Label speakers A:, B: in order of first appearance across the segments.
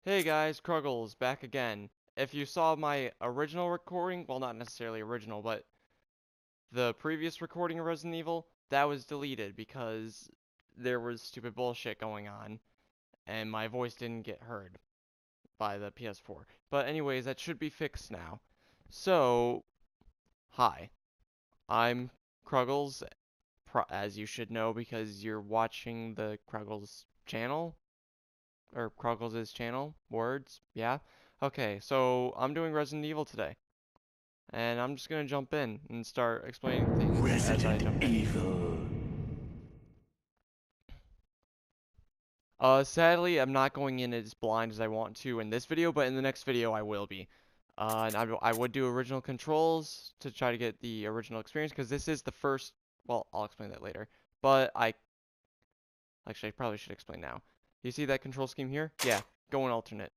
A: Hey guys, Kruggles back again. If you saw my original recording, well, not necessarily original, but the previous recording of Resident Evil, that was deleted because there was stupid bullshit going on and my voice didn't get heard by the PS4. But anyways, that should be fixed now. So, hi, I'm Kruggles, as you should know because you're watching the Kruggles channel. Or Kruggles' channel. Words. Yeah. Okay, so I'm doing Resident Evil today. And I'm just gonna jump in and start explaining things as I jump
B: Resident
A: in.
B: Evil.
A: Sadly, I'm not going in as blind as I want to in this video, but in the next video I will be. And I would do original controls to try to get the original experience, because this is the first, well, I'll explain that later. But actually, I probably should explain now. You see that control scheme here? Yeah, go in alternate.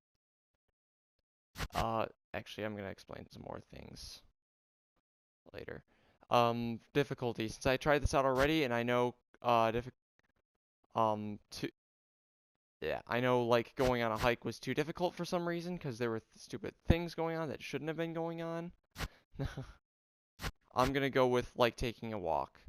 A: Actually, I'm gonna explain some more things later. Difficulty. Since I tried this out already, and I know, to, yeah, I know, like, going on a hike was too difficult for some reason, because there were stupid things going on that shouldn't have been going on. I'm gonna go with, like, taking a walk.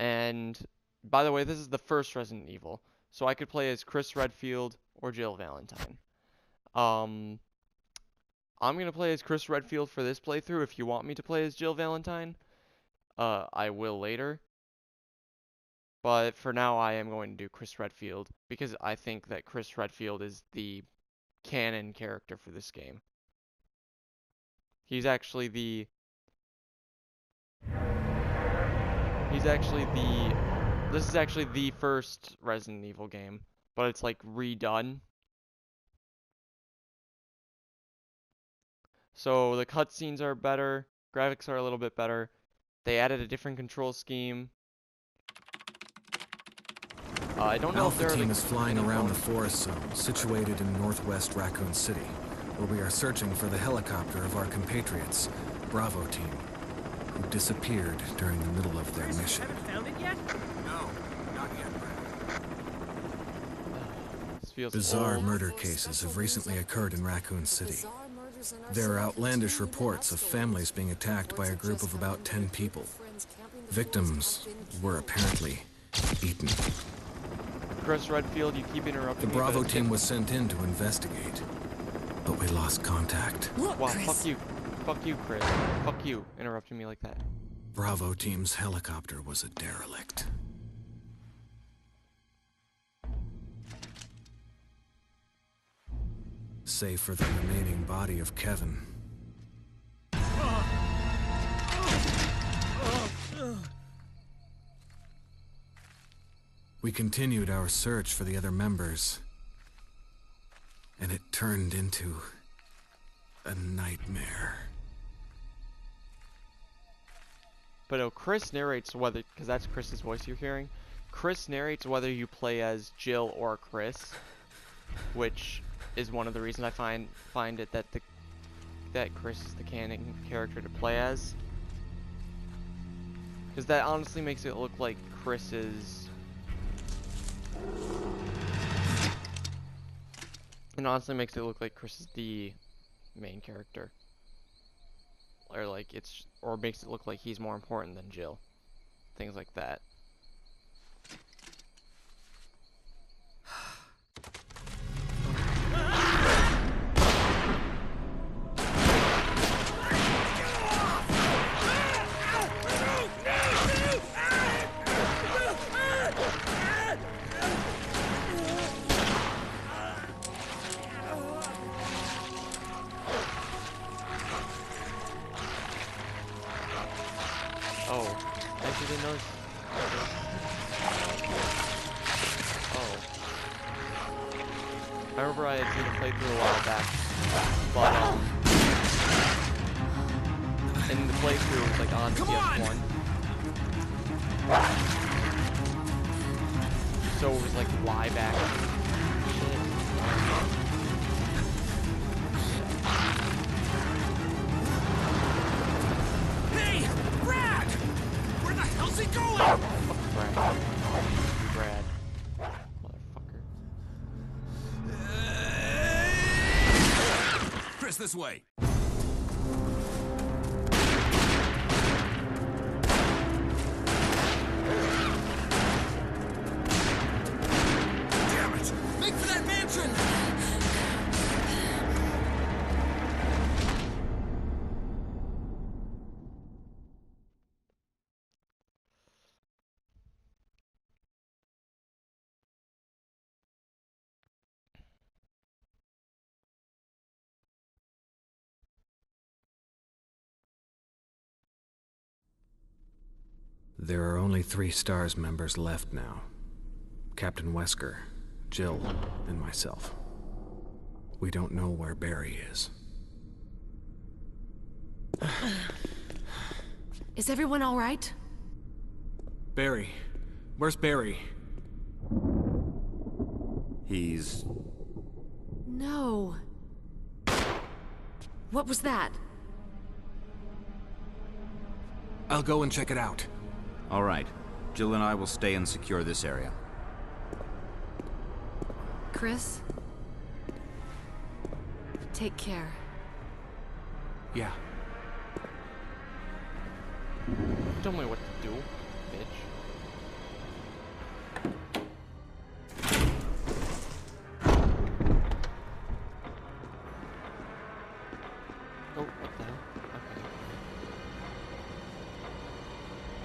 A: And, by the way, this is the first Resident Evil, so I could play as Chris Redfield or Jill Valentine. Um, I'm gonna play as Chris Redfield for this playthrough. If you want me to play as Jill Valentine, I will later. But for now, I am going to do Chris Redfield because I think that Chris Redfield is the canon character for this game. He's actually the this is actually the first Resident Evil game, but it's like redone. So the cutscenes are better, graphics are a little bit better. They added a different control scheme. I don't know if
C: Alpha
A: there are
C: Team is flying
A: any
C: around the
A: bonus.
C: forest zone, situated in northwest Raccoon City, where we are searching for the helicopter of our compatriots, Bravo Team, who disappeared during the middle of their mission.
D: Haven't found it yet?
C: No, not yet,
A: This feels
C: Bizarre
A: old.
C: murder cases have recently occurred in Raccoon City. There are outlandish reports of families being attacked by a group of about 10 people. Victims were apparently eaten.
A: Chris Redfield, you keep interrupting
C: The
A: me.
C: Bravo Team was sent in to investigate, but we lost contact.
A: Wow, fuck you. Fuck you, Chris. Fuck you, interrupting me like that.
C: Bravo Team's helicopter was a derelict. Save for the remaining body of Kevin. We continued our search for the other members, and it turned into a nightmare.
A: But no, Chris narrates whether, because that's Chris's voice you're hearing. Chris narrates whether you play as Jill or Chris, which is one of the reasons I find it that Chris is the canon character to play as. Because that honestly makes it look like Chris is... It honestly makes it look like Chris is the main character. Or like or makes it look like he's more important than Jill. Things like that. Oh, I actually didn't notice. Oh. I remember I had seen a playthrough a while back, but in the playthrough it was like on the PS1. So it was like Y back.
D: Hey, Brad! Where the hell's
C: Where's he going?
A: Brad. Brad. Motherfucker.
C: Chris, this way. Damn it! Make for that mansion! There are only 3 STARS members left now. Captain Wesker, Jill, and myself. We don't know where Barry is.
B: Is everyone all right?
C: Barry. Where's Barry?
D: He's...
B: No. What was that?
C: I'll go and check it out.
D: all right. Jill and I will stay and secure this area.
B: Chris? Take care.
C: Yeah.
A: Tell me what to do, bitch. Oh, what the hell?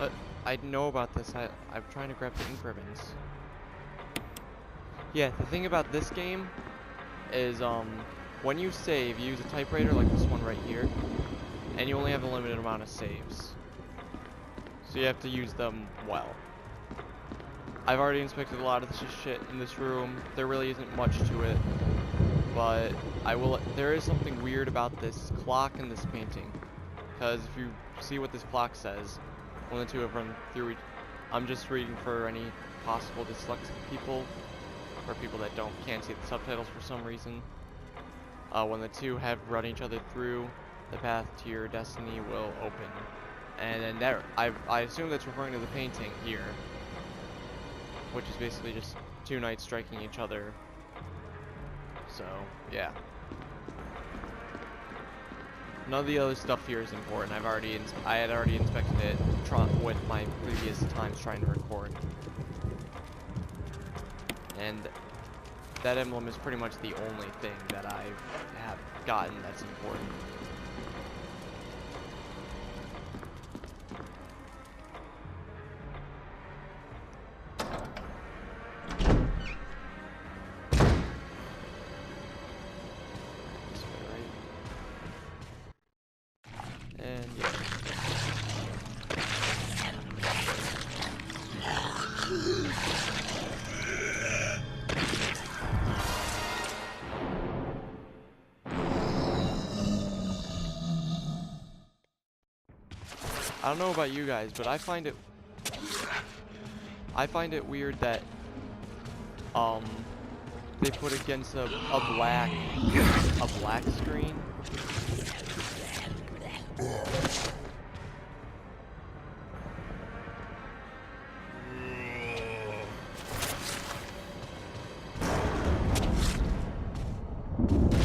A: Okay. I know about this. I'm trying to grab the ink ribbons. Yeah, the thing about this game is, when you save, you use a typewriter like this one right here, and you only have a limited amount of saves. So you have to use them well. I've already inspected a lot of this shit in this room. There really isn't much to it, but there is something weird about this clock and this painting. Because if you see what this clock says, when the two have run through each, I'm just reading for any possible dyslexic people, or people that can't see the subtitles for some reason. When the two have run each other through, the path to your destiny will open. And then there, I assume that's referring to the painting here, which is basically just two knights striking each other. So, yeah. None of the other stuff here is important. I had already inspected it with my previous times trying to record. And that emblem is pretty much the only thing that I have gotten that's important. And yeah. I don't know about you guys, but I find it weird that they put against a black screen.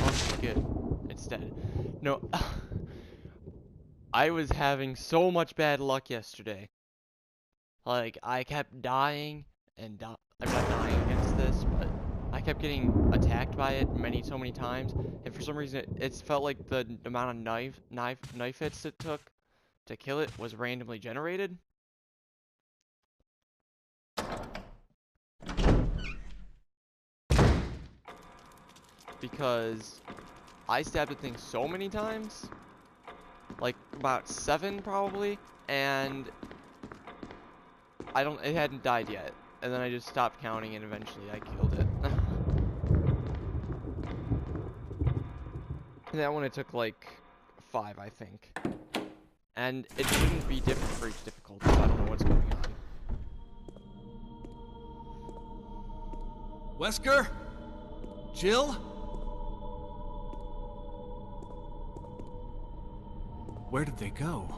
A: Oh, good. It's dead. No. I was having so much bad luck yesterday. Like, I kept dying, and I'm not dying against this, but I kept getting attacked by it so many times, and for some reason it felt like the amount of knife hits it took to kill it was randomly generated. Because I stabbed the thing so many times, like about 7 probably, and it hadn't died yet. And then I just stopped counting and eventually I killed it. And that one it took like 5, I think. And it shouldn't be different for each difficulty, so I don't know what's going on.
C: Wesker? Jill? Where did they go?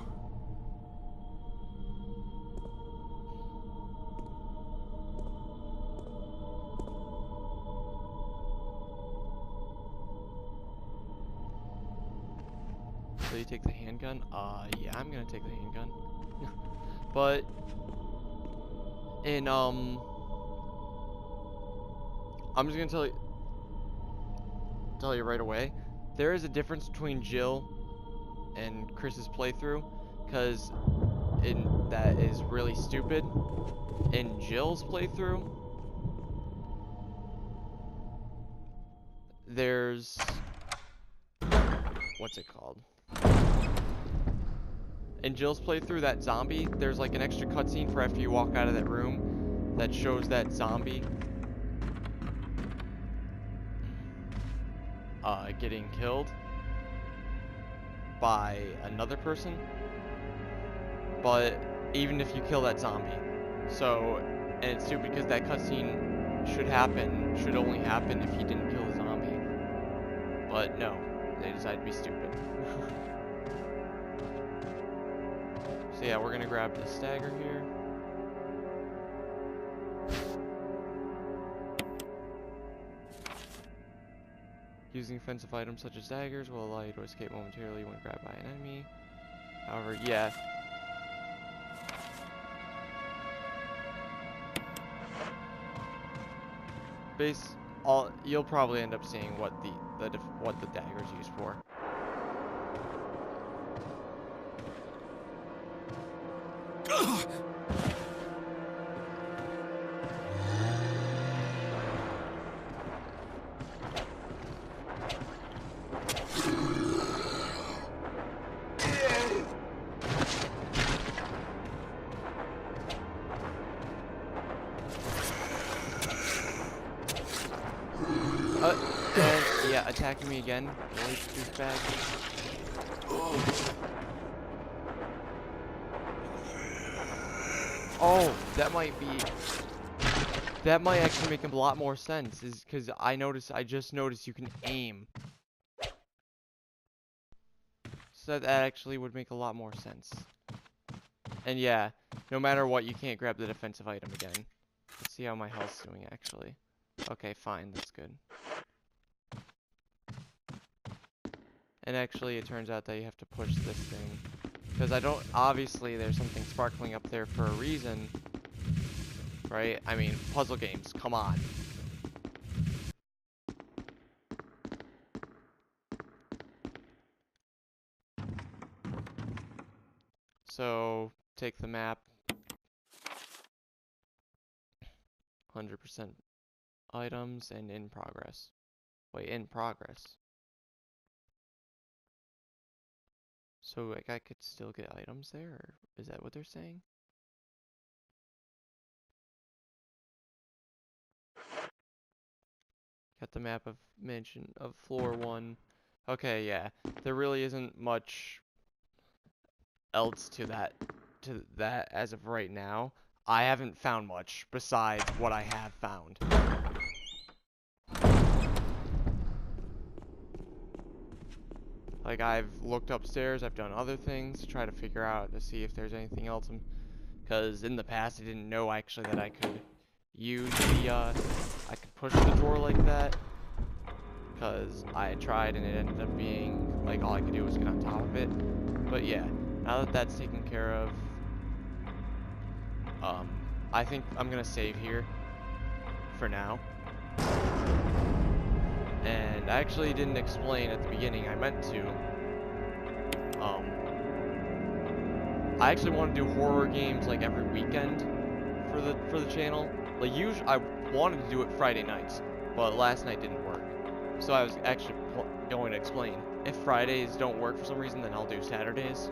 A: Will you take the handgun? Yeah, I'm gonna take the handgun. But in I'm just gonna tell you right away. There is a difference between Jill and Chris's playthrough, because that is really stupid. In Jill's playthrough, there's what's it called? In Jill's playthrough, that zombie, there's like an extra cutscene for after you walk out of that room that shows that zombie getting killed by another person. But even if you kill that zombie, and it's stupid because that cutscene should only happen if you didn't kill the zombie. But no, they decided to be stupid. So yeah, we're gonna grab the stagger here. Using offensive items such as daggers will allow you to escape momentarily when grabbed by an enemy. However, yeah. You'll probably end up seeing what the dagger's used for. And yeah, attacking me again. Really douchebag. Oh, that might actually make a lot more sense, is because I just noticed you can aim. So that actually would make a lot more sense. And yeah, no matter what, you can't grab the defensive item again. Let's see how my health's doing actually. Okay, fine, that's good. And actually, it turns out that you have to push this thing. Because obviously there's something sparkling up there for a reason. Right? I mean, puzzle games, come on. So, take the map. 100% items and in progress. Wait, in progress. So, like, I could still get items there, or is that what they're saying? Got the map of mansion of floor 1. Okay, yeah. There really isn't much else to that as of right now. I haven't found much besides what I have found. Like, I've looked upstairs, I've done other things to try to figure out to see if there's anything else. Because in the past, I didn't know actually that I could use I could push the door like that. Because I tried and it ended up being, like, all I could do was get on top of it. But yeah, now that that's taken care of, I think I'm gonna save here for now. And I actually didn't explain at the beginning. I meant to. I actually want to do horror games like every weekend for the channel. Like usually, I wanted to do it Friday nights, but last night didn't work. So I was actually going to explain. If Fridays don't work for some reason, then I'll do Saturdays.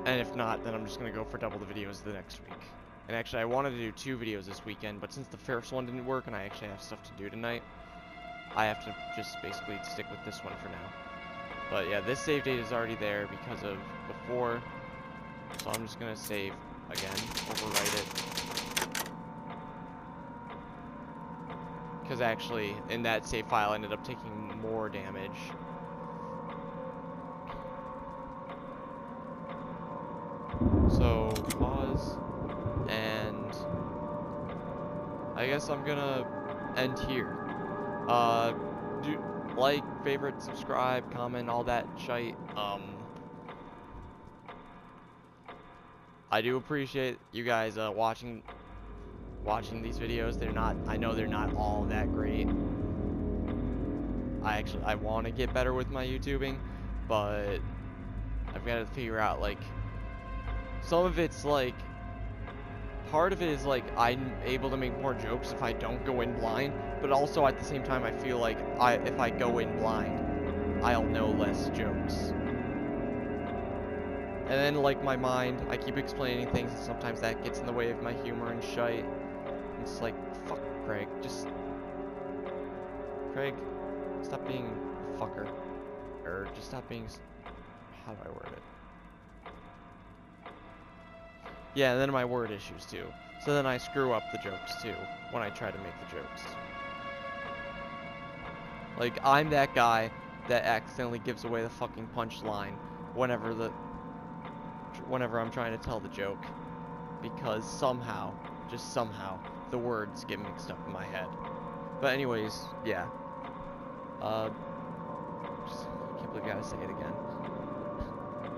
A: And if not, then I'm just gonna go for double the videos the next week. And actually, I wanted to do 2 videos this weekend, but since the first one didn't work and I actually have stuff to do tonight, I have to just basically stick with this one for now. But yeah, this save date is already there because of before, so I'm just gonna save again, overwrite it. Because actually, in that save file, I ended up taking more damage. So, pause, and I guess I'm gonna end here. like, favorite, subscribe, comment, all that shite. I do appreciate you guys watching these videos. I know they're not all that great. I want to get better with my YouTubing, but I've got to figure out, like, some of it's like, part of it is like I'm able to make more jokes if I don't go in blind, but also at the same time I feel like if I go in blind, I'll know less jokes. And then, like, my mind, I keep explaining things, and sometimes that gets in the way of my humor and shite. And it's like, fuck, Craig, Craig, stop being a fucker. Or just stop being, how do I word it? Yeah, and then my word issues too. So then I screw up the jokes too, when I try to make the jokes. Like, I'm that guy that accidentally gives away the fucking punchline whenever I'm trying to tell the joke, because somehow, just somehow, the words get mixed up in my head. But anyways, yeah. I can't believe I gotta say it again.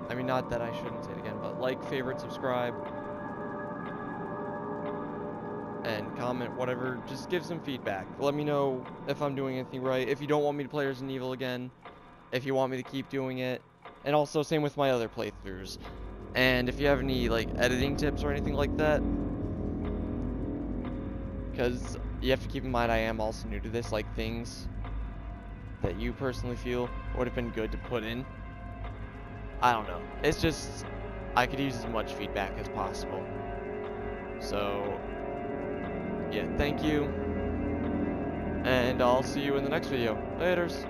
A: I mean, not that I shouldn't say it again, but like, favorite, subscribe, and comment, whatever. Just give some feedback. Let me know if I'm doing anything right, if you don't want me to play Resident Evil again, if you want me to keep doing it, and also same with my other playthroughs. And if you have any, like, editing tips or anything like that, because you have to keep in mind I am also new to this, like, things that you personally feel would have been good to put in. I don't know. It's just, I could use as much feedback as possible. So, yeah, thank you. And I'll see you in the next video. Laters.